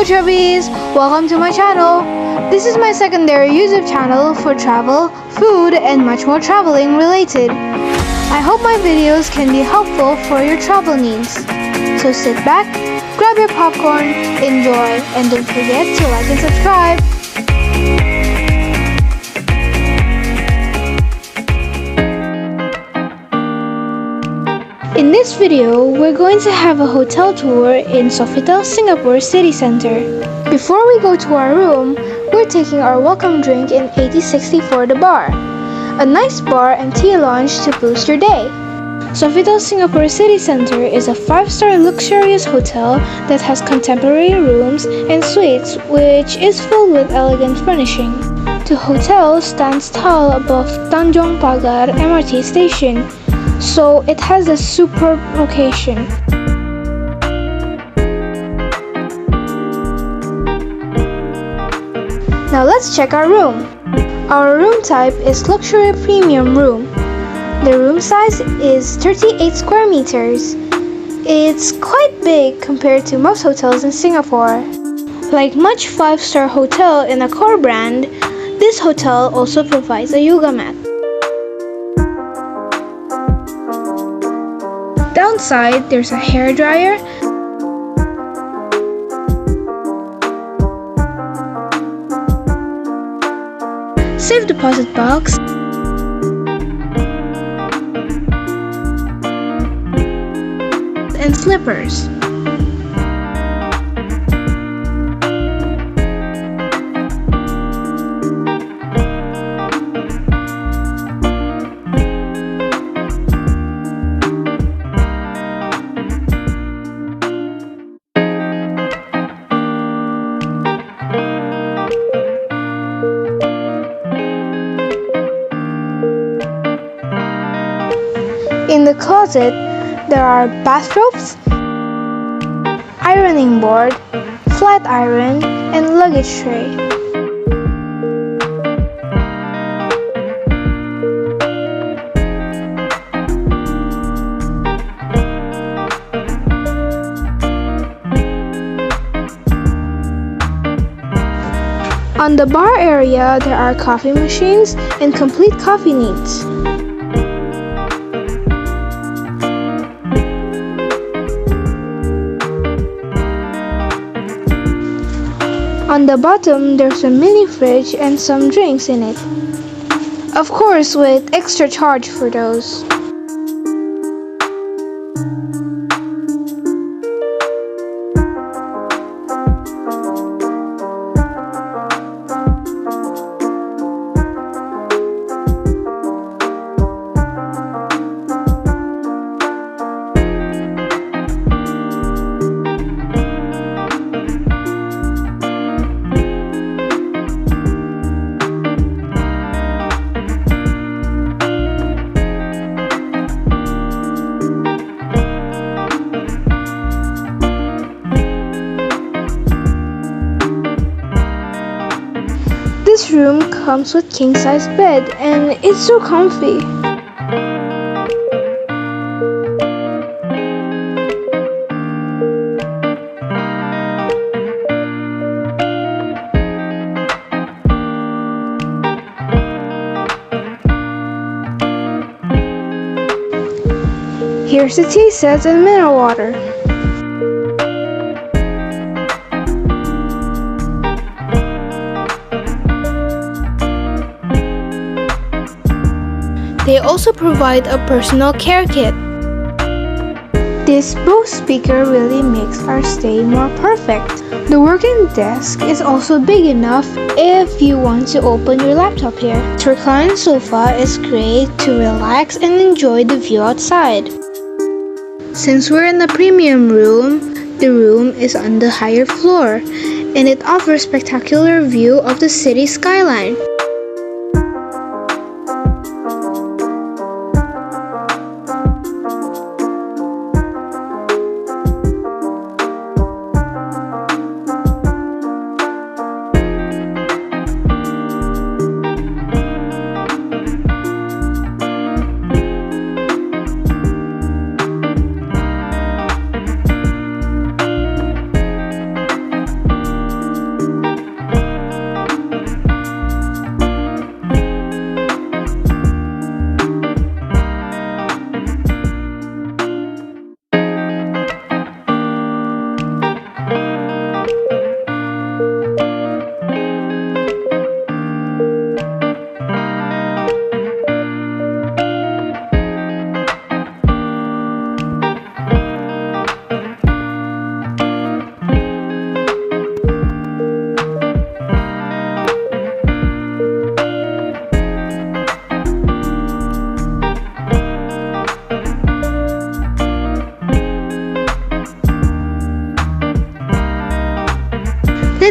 Hello Chubbies! Welcome to my channel. This is my secondary YouTube channel for travel, food, and much more traveling related. I hope my videos can be helpful for your travel needs. So sit back, grab your popcorn, enjoy, and don't forget to like and subscribe. In this video, we're going to have a hotel tour in Sofitel Singapore City Centre. Before we go to our room, we're taking our welcome drink in 8060 for the bar, a nice bar and tea lounge to boost your day. Sofitel Singapore City Centre is a 5-star luxurious hotel that has contemporary rooms and suites which is filled with elegant furnishing. The hotel stands tall above Tanjong Pagar MRT station, so it has a superb location. Now let's check our room. Our room type is luxury premium room. The room size is 38 square meters. It's quite big compared to most hotels in Singapore. Like much 5-star hotel in Accor brand, this hotel also provides a yoga mat. Downside, there's a hair dryer, safe deposit box, and slippers. In the closet, there are bathrobes, ironing board, flat iron, and luggage tray. On the bar area, there are coffee machines and complete coffee needs. On the bottom, there's a mini fridge and some drinks in it. Of course, with extra charge for those. This room comes with king-size bed and it's so comfy. Here's the tea set and mineral water. They also provide a personal care kit. This Bose speaker really makes our stay more perfect. The working desk is also big enough if you want to open your laptop here. This reclined sofa is great to relax and enjoy the view outside. Since we're in a premium room, the room is on the higher floor and it offers spectacular view of the city skyline.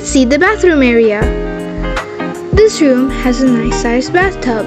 Let's see the bathroom area. This room has a nice sized bathtub.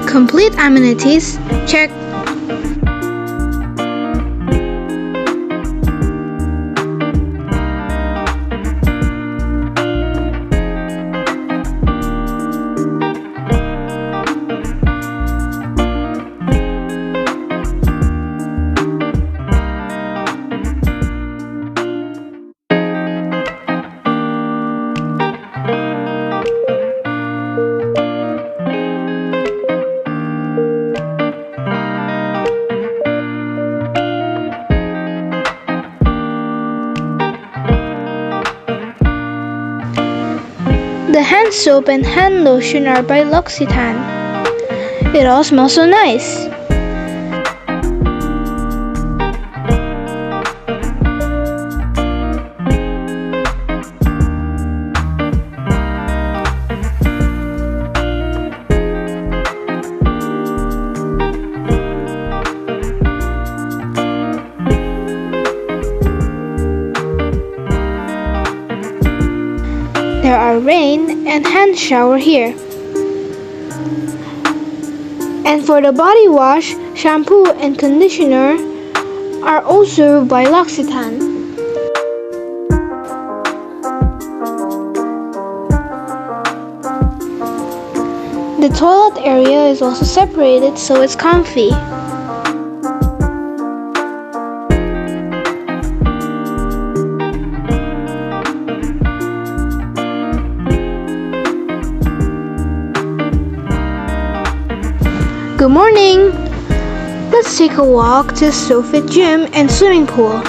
Complete amenities, check. The hand soap and hand lotion are by L'Occitane. It all smells so nice. There are rain and hand shower here. And for the body wash, shampoo and conditioner are also by L'Occitane. The toilet area is also separated so it's comfy. Good morning! Let's take a walk to Sofitel Gym and swimming pool.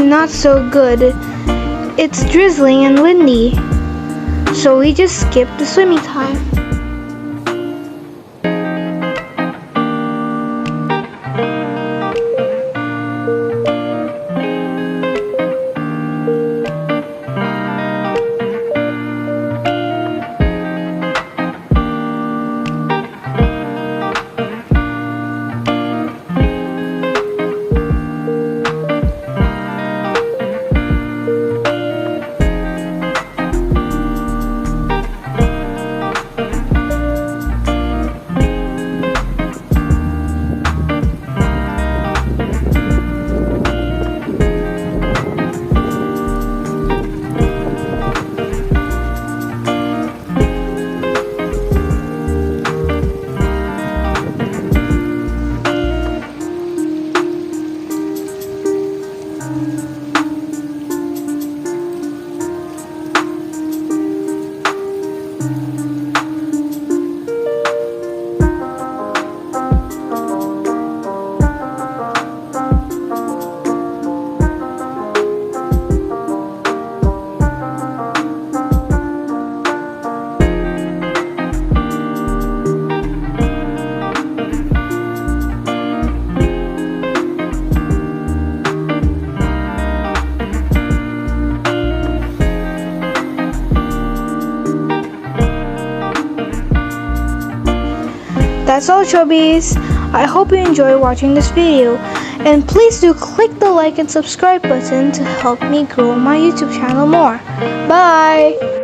not so good. It's drizzling and windy, so we just skipped the swimming time. That's all, Chubbies. I hope you enjoy watching this video, and please do click the like and subscribe button to help me grow my YouTube channel more. Bye!